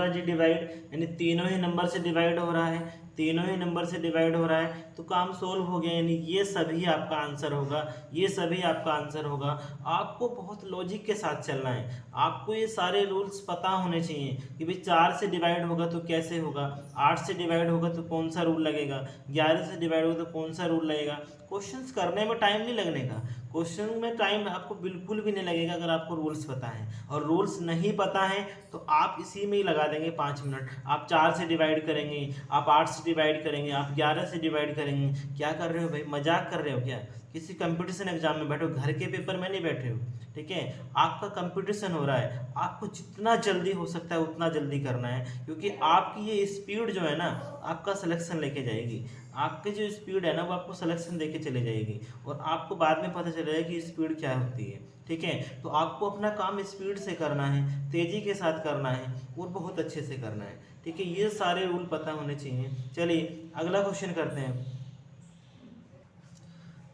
जी डिवाइड, यानी तीनों ही नंबर से डिवाइड हो रहा है, तीनों ही नंबर से डिवाइड हो रहा है, तो काम सोल्व हो गया। यानी ये सभी आपका आंसर होगा, ये सभी आपका आंसर होगा। आपको बहुत लॉजिक के साथ चलना है, आपको ये सारे रूल्स पता होने चाहिए कि भाई 4 से डिवाइड होगा तो कैसे होगा, 8 से डिवाइड होगा तो कौन सा रूल लगेगा, 11 से डिवाइड होगा तो कौन सा रूल लगेगा। क्वेश्चंस करने में टाइम नहीं लगने का, क्वेश्चन में टाइम आपको बिल्कुल भी नहीं लगेगा अगर आपको रूल्स पता है, और रूल्स नहीं पता है तो आप इसी में ही लगा देंगे 5 मिनट। आप 4 से डिवाइड करेंगे, आप 8 से डिवाइड करेंगे, आप 11 से डिवाइड करेंगे। क्या कर रहे हो भाई, मजाक कर रहे हो क्या, किसी कंपटीशन एग्जाम में बैठे हो, घर के पेपर में नहीं बैठे हो। ठीक है, आपका कंपटीशन हो रहा है, आपको जितना जल्दी हो सकता है उतना जल्दी करना है, क्योंकि आपकी ये स्पीड जो है ना आपका सिलेक्शन लेके जाएगी। आपकी जो स्पीड है ना वो आपको सिलेक्शन देके चले जाएगी, और आपको बाद में पता चलेगा कि स्पीड क्या होती है। ठीक है, तो आपको अपना काम स्पीड से करना है, तेज़ी के साथ करना है, और बहुत अच्छे से करना है। ठीक है, ये सारे रूल पता होने चाहिए। चलिए अगला क्वेश्चन करते हैं।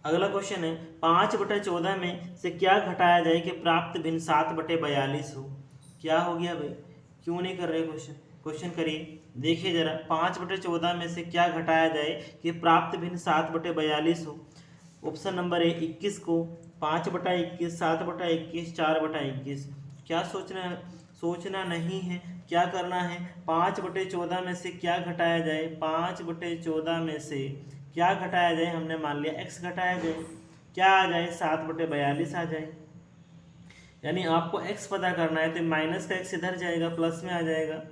अगला क्वेश्चन है 5/14 में से क्या घटाया जाए कि प्राप्त भिन्न 7/42 हो। क्या हो गया भाई, क्यों नहीं कर रहे क्वेश्चन करिए, देखिए जरा 5/14 में से क्या घटाया जाए कि प्राप्त भिन्न 7/42 हो। ऑप्शन नंबर ए 21 को, 5/21, 7/21, 4/21। क्या सोचना नहीं है, क्या करना है, 5/14 में से क्या घटाया जाए, 5/14 में से क्या घटाया जाए, हमने मान लिया x घटाया जाए, क्या आ जाए, 7/42 आ जाए। यानी आपको x पता करना है, तो माइनस का x इधर जाएगा, प्लस में आ जाएगा।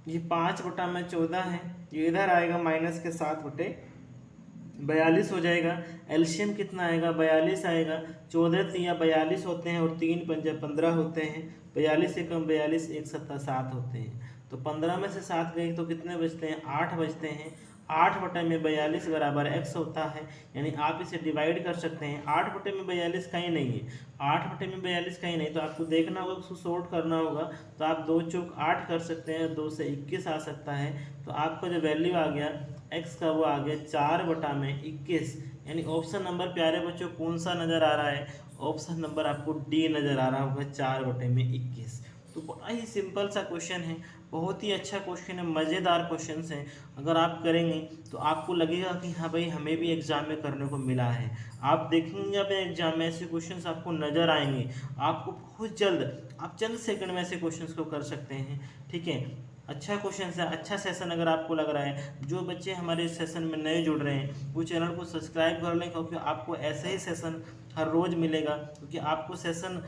ये 5/14 है, ये इधर आएगा माइनस के 7/42 हो जाएगा। एलसीएम कितना आएगा, 42 आएगा। 14 या 42 होते हैं, और 3 पंजे 15 होते हैं। 42 से कम 42, 1 7 7 होते हैं। तो 15 में से 7 गए तो कितने बचते हैं, 8 बचते हैं। 8/42 बराबर x होता है, यानी आप इसे डिवाइड कर सकते हैं। 8/42 कहीं नहीं है, 8/42 कहीं नहीं, तो आपको देखना होगा, उसको सॉर्ट करना होगा। तो आप 2 चौक 8 कर सकते हैं, 2 से 21 आ सकता है। तो आपका जो वैल्यू आ गया x का, वो आ गया 4/21। यानी ऑप्शन नंबर प्यारे बच्चों कौन सा नज़र आ रहा है, ऑप्शन नंबर आपको डी नज़र आ रहा होगा, 4/21। तो बड़ा ही सिंपल सा क्वेश्चन है, बहुत ही अच्छा क्वेश्चन है, मज़ेदार क्वेश्चन है। अगर आप करेंगे तो आपको लगेगा कि हाँ भाई हमें भी एग्जाम में करने को मिला है। आप देखेंगे अपने एग्जाम में ऐसे क्वेश्चंस आपको नज़र आएंगे, आपको बहुत जल्द, आप चंद सेकंड में ऐसे क्वेश्चंस को कर सकते हैं। ठीक है, अच्छा क्वेश्चन है, अच्छा सेशन अगर आपको लग रहा है। जो बच्चे हमारे सेशन में नए जुड़ रहे हैं वो चैनल को सब्सक्राइब कर लें, क्योंकि आपको ऐसे ही सेशन हर रोज़ मिलेगा, क्योंकि आपको सेशन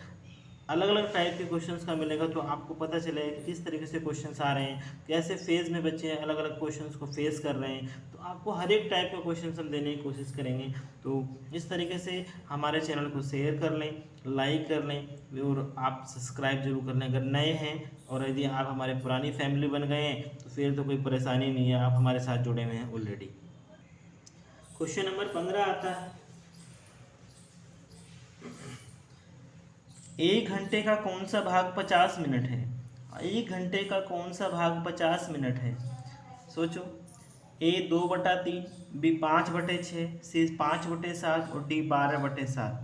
अलग अलग टाइप के क्वेश्चंस का मिलेगा। तो आपको पता चलेगा कि किस तरीके से क्वेश्चंस आ रहे हैं, कैसे फेज़ में बच्चे अलग अलग क्वेश्चंस को फेस कर रहे हैं। तो आपको हर एक टाइप का क्वेश्चंस हम देने की कोशिश करेंगे। तो इस तरीके से हमारे चैनल को शेयर कर लें, लाइक कर लें और आप सब्सक्राइब जरूर कर लें अगर नए हैं। और यदि आप हमारे पुरानी फैमिली बन गए हैं तो फिर तो कोई परेशानी नहीं है, आप हमारे साथ जुड़े हुए हैं ऑलरेडी। क्वेश्चन नंबर 15 आता है, 1 घंटे का कौन सा भाग 50 मिनट है? 1 घंटे का कौन सा भाग 50 मिनट है? सोचो। ए 2/3, बी 5/6, सी 5/7 और डी 12/7।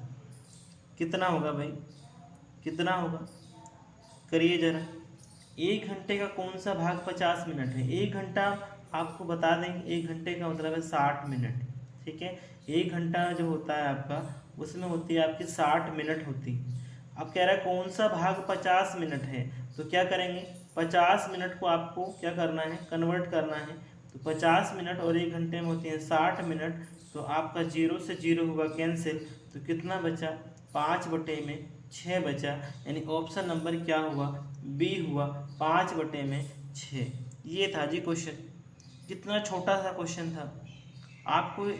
कितना होगा भाई, कितना होगा? करिए जरा। 1 घंटे का कौन सा भाग 50 मिनट है? 1 घंटा आपको बता दें, 1 घंटे का मतलब है 60 मिनट। ठीक है, 1 घंटा जो होता है आपका, उसमें होती है आपकी 60 मिनट होती। अब कह रहा है कौन सा भाग 50 मिनट है, तो क्या करेंगे, 50 मिनट को आपको क्या करना है, कन्वर्ट करना है। तो 50 मिनट और 1 घंटे में होती है 60 मिनट। तो आपका 0 से 0 होगा कैंसिल, तो कितना बचा, 5/6 बचा। यानी ऑप्शन नंबर क्या हुआ, बी हुआ, 5/6। ये था जी क्वेश्चन। कितना छोटा सा क्वेश्चन था, आपको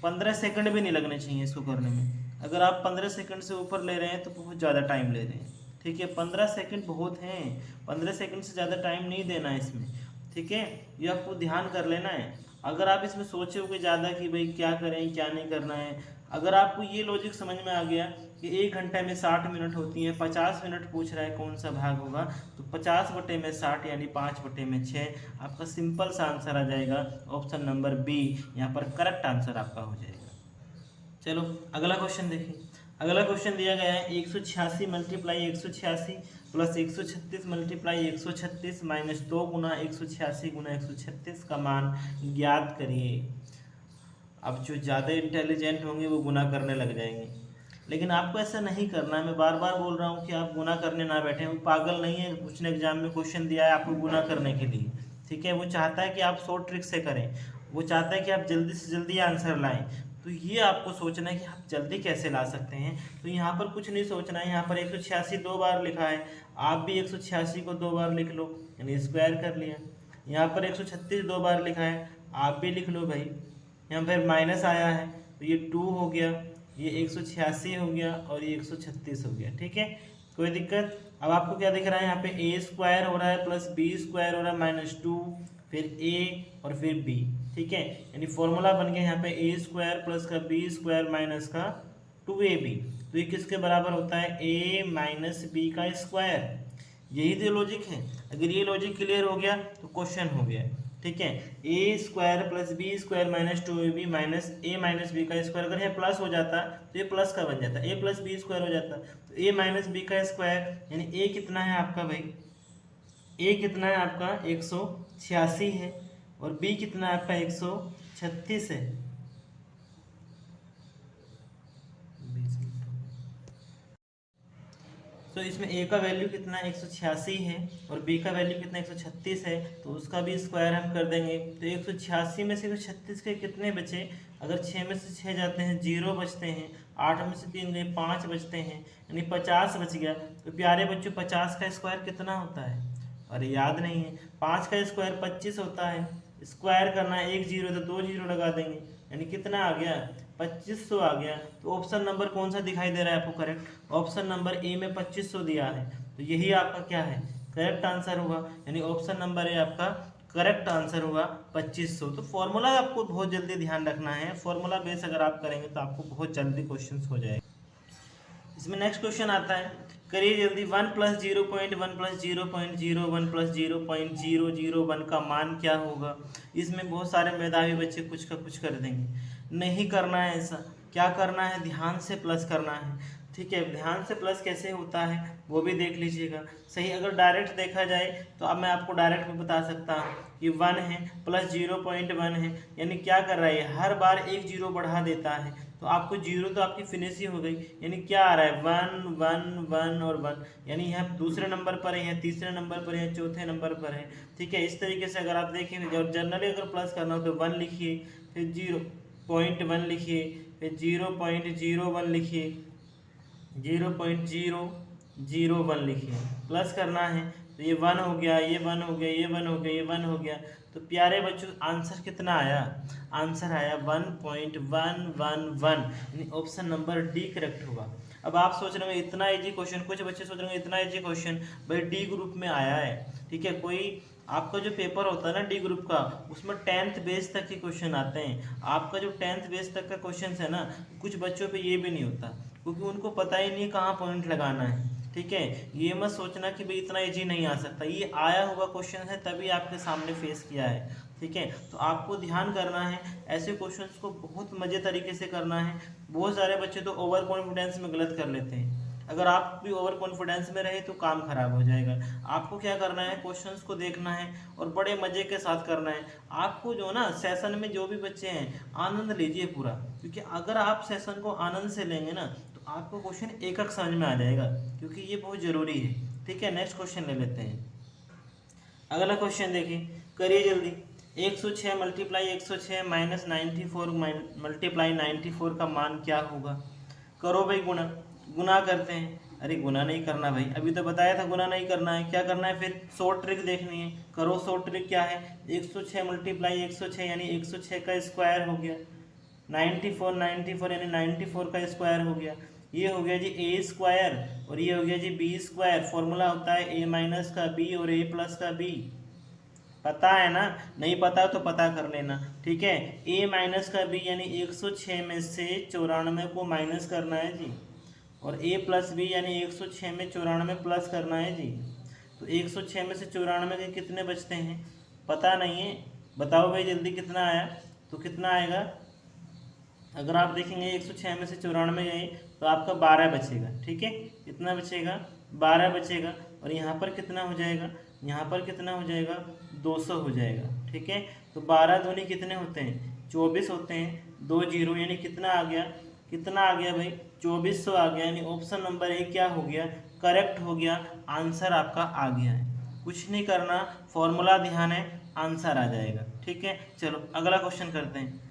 15 सेकंड भी नहीं लगने चाहिए इसको करने में। अगर आप 15 सेकंड से ऊपर ले रहे हैं तो बहुत ज़्यादा टाइम ले रहे हैं। ठीक है, 15 सेकंड बहुत हैं, 15 सेकंड से ज़्यादा टाइम नहीं देना है इसमें। ठीक है, ये आपको ध्यान कर लेना है। अगर आप इसमें सोचोगे ज़्यादा कि भाई क्या करें क्या नहीं करना है, अगर आपको ये लॉजिक समझ में आ गया कि 1 घंटे में 60 मिनट होती है, 50 मिनट पूछ रहा है कौन सा भाग होगा, तो 50/60 यानी 5/6 आपका सिंपल सा आंसर आ जाएगा। ऑप्शन नंबर बी यहाँ पर करेक्ट आंसर आपका हो जाएगा। चलो अगला क्वेश्चन देखिए। अगला क्वेश्चन दिया गया है 186 मल्टीप्लाई 186 प्लस 136 मल्टीप्लाई 136 माइनस 2 गुना 186 गुना 136 का मान ज्ञात करिए। अब जो ज़्यादा इंटेलिजेंट होंगे वो गुना करने लग जाएंगे, लेकिन आपको ऐसा नहीं करना है। मैं बार बार बोल रहा हूँ कि आप गुना करने ना बैठे। वो पागल नहीं है, उसने एग्जाम में क्वेश्चन दिया है आपको गुना करने के लिए। ठीक है, वो चाहता है कि आप शॉर्ट ट्रिक से करें, वो चाहता है कि आप जल्दी से जल्दी आंसर लाएं। तो ये आपको सोचना है कि आप जल्दी कैसे ला सकते हैं। तो यहाँ पर कुछ नहीं सोचना है, यहाँ पर 186 2 बार लिखा है, आप भी 186 को 2 बार लिख लो, यानी स्क्वायर कर लिया। यहाँ पर 136 2 बार लिखा है, आप भी लिख लो भाई। यहाँ पर माइनस आया है तो ये 2 हो गया, ये 186 हो गया और ये 136 हो गया। ठीक है, कोई दिक्कत? अब आपको क्या दिख रहा है, यहाँ पे ए स्क्वायर हो रहा है प्लस बी स्क्वायर हो रहा है -2, फिर ए और फिर बी। ठीक है, यानी फॉर्मूला बन गया यहाँ पे ए स्क्वायर प्लस का बी स्क्वायर माइनस का 2ab। तो ये किसके बराबर होता है, ए माइनस बी का स्क्वायर। यही तो लॉजिक है। अगर ये लॉजिक क्लियर हो गया तो क्वेश्चन हो गया। ठीक है, A square plus B square minus 2ab minus A minus B का स्क्वायर। अगर ये प्लस हो जाता तो ये प्लस का बन जाता, ए प्लस बी स्क्वायर हो जाता। तो ए माइनस बी का स्क्वायर, यानी ए कितना है आपका भाई, ए कितना है आपका 186 है और बी कितना है आपका 136 है। तो इसमें ए का वैल्यू कितना 186 है और बी का वैल्यू कितना 136 है, तो उसका भी स्क्वायर हम कर देंगे। तो 186 में से 136 के कितने बचे, अगर 6 में से 6 जाते हैं 0 बचते हैं, 8 में से 3 गए 5 बचते हैं, यानी 50 बच गया। तो प्यारे बच्चों 50 का स्क्वायर कितना होता है, अरे याद नहीं है। 5 का स्क्वायर 25 होता है, स्क्वायर करना है, 1 0 तो 2 0 लगा देंगे, यानी कितना आ गया 2500 आ गया। तो ऑप्शन नंबर कौन सा दिखाई दे रहा है आपको करेक्ट, ऑप्शन नंबर ए में 2500 दिया है। तो यही आपका क्या है, करेक्ट आंसर होगा, यानी ऑप्शन नंबर ए आपका करेक्ट आंसर होगा 2500। तो फॉर्मूला आपको बहुत जल्दी ध्यान रखना है, फॉर्मूला बेस अगर आप करेंगे तो आपको बहुत जल्दी क्वेश्चन हो जाएगा। इसमें नेक्स्ट क्वेश्चन आता है, करिए जल्दी। 1 + 0.1 + 0.01 + 0.001 का मान क्या होगा। इसमें बहुत सारे मेधावी बच्चे कुछ का कुछ कर देंगे, नहीं करना है ऐसा। क्या करना है, ध्यान से प्लस करना है। ठीक है, ध्यान से प्लस कैसे होता है वो भी देख लीजिएगा। सही, अगर डायरेक्ट देखा जाए तो अब मैं आपको डायरेक्ट भी बता सकता हूँ कि 1 है प्लस 0.1 है, यानी क्या कर रहा है, हर बार एक जीरो बढ़ा देता है, तो आपको जीरो तो आपकी फिनिश ही हो गई, यानी क्या आ रहा है 1 1 1 और 1, यानी यह दूसरे नंबर पर है, यह तीसरे नंबर पर है, चौथे नंबर पर है। ठीक है, इस तरीके से अगर आप देखेंगे और जनरली अगर प्लस करना हो तो 1 लिखिए, फिर 0.1 लिखिए, फिर 0.01 लिखिए, 0.001 लिखिए, प्लस करना है तो ये 1 हो गया, ये 1 हो गया, ये 1 हो गया, ये 1 हो गया। तो प्यारे बच्चों आंसर कितना आया, आंसर आया 1.111, यानी ऑप्शन नंबर डी करेक्ट होगा। अब आप सोच रहे होंगे इतना इजी क्वेश्चन, कुछ बच्चे सोच रहे होंगे इतना इजी क्वेश्चन भाई डी ग्रुप में आया है। ठीक है, कोई आपका जो पेपर होता है ना डी ग्रुप का, उसमें 10th बेस तक के क्वेश्चन आते हैं। आपका जो 10th बेस तक का क्वेश्चन है ना, कुछ बच्चों पे ये भी नहीं होता, क्योंकि उनको पता ही नहीं कहाँ पॉइंट लगाना है। ठीक है, ये मत सोचना कि भाई इतना इजी नहीं आ सकता, ये आया हुआ क्वेश्चन है तभी आपके सामने फेस किया है। ठीक है, तो आपको ध्यान करना है, ऐसे क्वेश्चंस को बहुत मजे तरीके से करना है। बहुत सारे बच्चे तो ओवर कॉन्फिडेंस में गलत कर लेते हैं, अगर आप भी ओवर कॉन्फिडेंस में रहे तो काम खराब हो जाएगा। आपको क्या करना है, क्वेश्चंस को देखना है और बड़े मजे के साथ करना है। आपको जो ना सेशन में जो भी बच्चे हैं आनंद लीजिए पूरा, क्योंकि अगर आप सेशन को आनंद से लेंगे ना तो आपको क्वेश्चन एक एक समझ में आ जाएगा, क्योंकि ये बहुत ज़रूरी है। ठीक है, नेक्स्ट क्वेश्चन ले लेते हैं। अगला क्वेश्चन देखिए, करिए जल्दी। 106 मल्टीप्लाई 106 माइनस 94 मल्टीप्लाई 94 का मान क्या होगा। करो भाई गुणा, गुना करते हैं। अरे गुना नहीं करना भाई, अभी तो बताया था गुना नहीं करना है, क्या करना है फिर, शॉर्ट ट्रिक देखनी है। करो शॉर्ट ट्रिक क्या है, 106 मल्टीप्लाई 106 यानी 106 का स्क्वायर हो गया, 94 यानी 94 का स्क्वायर हो गया, ये हो गया जी ए स्क्वायर और ये हो गया जी बी स्क्वायर। फॉर्मूला होता है ए माइनस का बी और ए प्लस का बी, पता है ना, नहीं पता तो पता कर लेना। ठीक है, ए माइनस का बी यानी 106 में से 94 को माइनस करना है जी, और ए प्लस बी यानी 106 में 94 प्लस करना है जी। तो 106 में से 94 के कितने बचते हैं, पता नहीं है, बताओ भाई जल्दी कितना आया, तो कितना आएगा। अगर आप देखेंगे 106 में से 94 गए तो आपका 12 बचेगा। ठीक है, कितना बचेगा, 12 बचेगा, और यहाँ पर कितना हो जाएगा, यहाँ पर कितना हो जाएगा, 200 हो जाएगा। ठीक है, तो 12 दूनी कितने होते हैं, 24 होते हैं, 2 जीरो यानी कितना आ गया, कितना आ गया भाई, 2400 आ गया, यानी ऑप्शन नंबर ए क्या हो गया, करेक्ट हो गया, आंसर आपका आ गया है। कुछ नहीं करना, फॉर्मूला ध्यान है, आंसर आ जाएगा। ठीक है, चलो अगला क्वेश्चन करते हैं।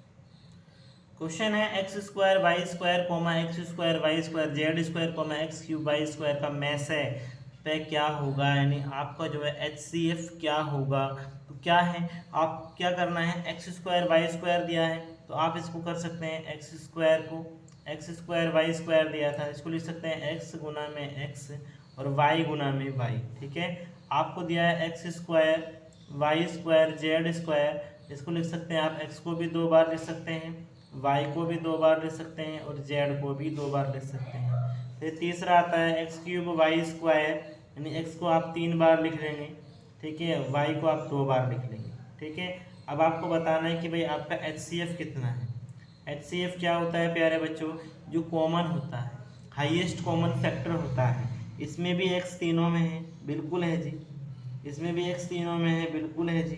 क्वेश्चन है x square y square comma x square y square z square comma x cube y square का मैस है पे क्या होगा, यानी आपका जो है HCF क्या होगा। तो क्या है, आप क्या करना है, एक्स स्क्वायर वाई स्क्वायर दिया है तो आप इसको कर सकते हैं, एक्स स्क्वायर को एक्स स्क्वायर वाई स्क्वायर दिया था, इसको लिख सकते हैं एक्स गुना में एक्स और वाई गुना में वाई। ठीक है, आपको दिया है x square y square z square, इसको लिख सकते हैं आप, एक्स को भी 2 बार लिख सकते हैं, वाई को भी 2 बार लिख सकते हैं और जेड को भी 2 बार लिख सकते हैं। फिर तीसरा आता है एक्स क्यूब वाई स्क्वायर, यानी एक्स को आप 3 बार लिख लेंगे। ठीक है, वाई को आप 2 बार लिख लेंगे। ठीक है, अब आपको बताना है कि भाई आपका HCF कितना है। HCF क्या होता है प्यारे बच्चों, जो कॉमन होता है, हाईएस्ट कॉमन फैक्टर होता है। इसमें भी एक्स तीनों में है, बिल्कुल है जी, इसमें भी एक्स तीनों में है, बिल्कुल है जी।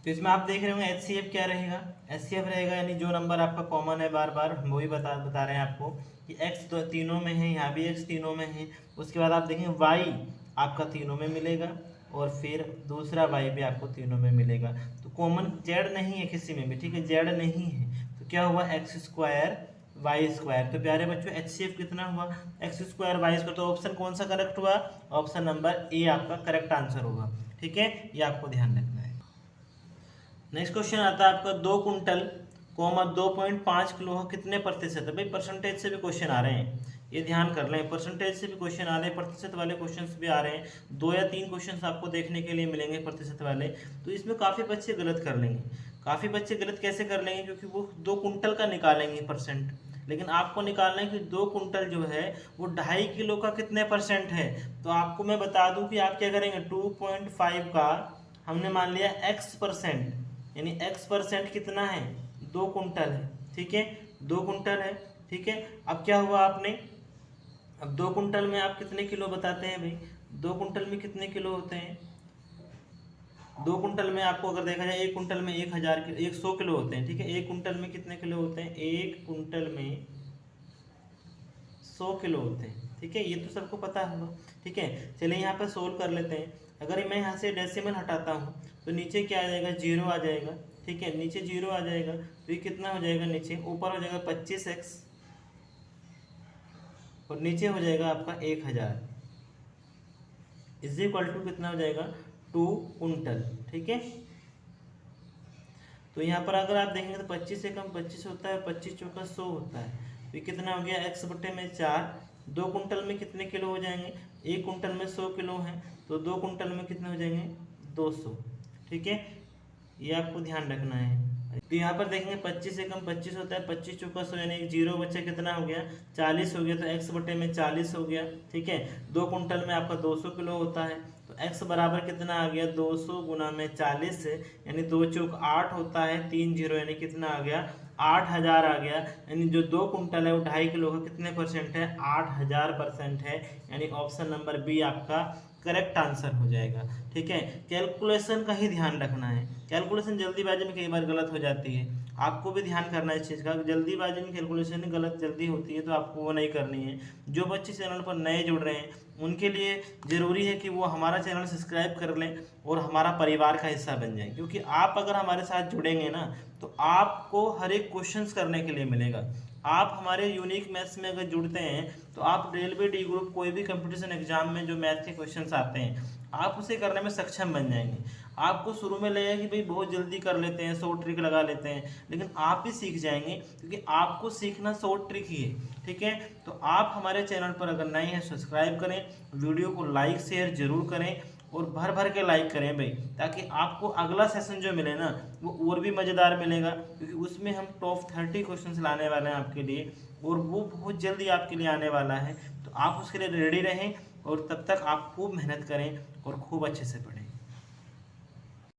तो इसमें आप देख रहे होंगे HCF क्या रहेगा, HCF रहेगा यानी जो नंबर आपका कॉमन है, बार बार हम वही बता रहे हैं आपको कि x तो तीनों में है, यहाँ भी x तीनों में है। उसके बाद आप देखें y आपका तीनों में मिलेगा और फिर दूसरा y भी आपको तीनों में मिलेगा। तो कॉमन z नहीं है किसी में भी, ठीक है, z नहीं है, तो क्या हुआ एक्स स्क्वायर वाई स्क्वायर। तो प्यारे बच्चों HCF कितना हुआ, एक्स स्क्वायर वाई स्क्वायर। तो ऑप्शन कौन सा करेक्ट हुआ, ऑप्शन नंबर ए आपका करेक्ट आंसर होगा। ठीक है, ये आपको ध्यान रखना है। नेक्स्ट क्वेश्चन आता है आपका 2 कुंटल कोमा 2.5 किलो कितने प्रतिशत है। भाई परसेंटेज से भी क्वेश्चन आ रहे हैं, ये ध्यान कर लें, परसेंटेज से भी क्वेश्चन आ रहे हैं, प्रतिशत वाले क्वेश्चंस भी आ रहे हैं। 2 या 3 क्वेश्चंस आपको देखने के लिए मिलेंगे प्रतिशत वाले। तो इसमें काफ़ी बच्चे गलत कर लेंगे, काफ़ी बच्चे गलत कैसे कर लेंगे, क्योंकि वो 2 कुंटल का निकालेंगे परसेंट, लेकिन आपको निकालना है कि 2 कुंटल जो है वो 2.5 किलो का कितने परसेंट है। तो आपको मैं बता दूं कि आप क्या करेंगे, 2.5 का हमने मान लिया x%, यानी x% कितना है, 2 कुंटल है। ठीक है, 2 कुंटल है, ठीक है। अब क्या हुआ आपने, अब 2 कुंटल में आप कितने किलो बताते हैं भाई, 2 कुंटल में कितने किलो होते हैं, 2 कुंटल में आपको अगर देखा जाए 1 कुंटल में 100 किलो होते हैं, ठीक है। 1 कुंटल में कितने किलो होते हैं, 1 कुंटल में 100 किलो होते हैं, ठीक है। ये तो सबको पता होगा, ठीक है। चलिए यहाँ पर सोल्व कर लेते हैं। अगर मैं यहाँ से डेसिमल हटाता हूँ तो नीचे क्या आ जाएगा, 0 आ जाएगा, ठीक है। नीचे 0 आ जाएगा तो ये कितना हो जाएगा, नीचे ऊपर हो जाएगा 25x और नीचे हो जाएगा आपका 1000 इज इक्वल टू कितना हो जाएगा, 2 कुंटल, ठीक है। तो यहाँ पर अगर आप देखेंगे तो 25 से कम 25 होता है, 25 चौका 100 होता है, तो ये कितना हो गया, x बटे में 4। 2 कुंटल में कितने किलो हो जाएंगे, 1 कुंटल में 100 किलो हैं, तो 2 कुंटल में कितने हो जाएंगे, 200, ठीक है। ये आपको ध्यान रखना है। तो यहाँ पर देखेंगे 25 से कम 25 होता है, 25 चौका 100 यानी 0 बच्चा कितना हो गया, 40 हो गया, तो x बटे में 40 हो गया, ठीक है। 2 कुंटल में आपका 200 किलो होता है, तो x बराबर कितना आ गया, 200 गुना में 40 यानी 2 चौक 8 होता है, 3 0 यानी कितना आ गया, 8000 आ गया। यानी जो 2 कुंटल है वो 2.5 किलो का कितने परसेंट है, 8000% है। यानी ऑप्शन नंबर बी आपका करेक्ट आंसर हो जाएगा, ठीक है। कैलकुलेशन का ही ध्यान रखना है, कैलकुलेशन जल्दीबाजी में कई बार गलत हो जाती है, आपको भी ध्यान करना है इस चीज़ का। जल्दीबाजी में कैलकुलेशन गलत जल्दी होती है तो आपको वो नहीं करनी है। जो बच्चे चैनल पर नए जुड़ रहे हैं उनके लिए ज़रूरी है कि वो हमारा चैनल सब्सक्राइब कर लें और हमारा परिवार का हिस्सा बन जाए, क्योंकि आप अगर हमारे साथ जुड़ेंगे ना तो आपको हर एक क्वेश्चंस करने के लिए मिलेगा। आप हमारे यूनिक मैथ्स में अगर जुड़ते हैं तो आप रेलवे डी ग्रुप कोई भी कंपटीशन एग्जाम में जो मैथ के क्वेश्चंस आते हैं आप उसे करने में सक्षम बन जाएंगे। आपको शुरू में लगेगा कि भाई बहुत जल्दी कर लेते हैं, 100 ट्रिक लगा लेते हैं, लेकिन आप भी सीख जाएंगे, क्योंकि आपको सीखना 100 ट्रिक ही है, ठीक है। तो आप हमारे चैनल पर अगर नए हैं सब्सक्राइब करें, वीडियो को लाइक शेयर जरूर करें और भर भर के लाइक करें भाई, ताकि आपको अगला सेशन जो मिले ना वो और भी मज़ेदार मिलेगा, क्योंकि उसमें हम टॉप 30 क्वेश्चंस लाने वाले हैं आपके लिए और वो बहुत जल्दी आपके लिए आने वाला है। तो आप उसके लिए रेडी रहें और तब तक आप खूब मेहनत करें और खूब अच्छे से पढ़ें।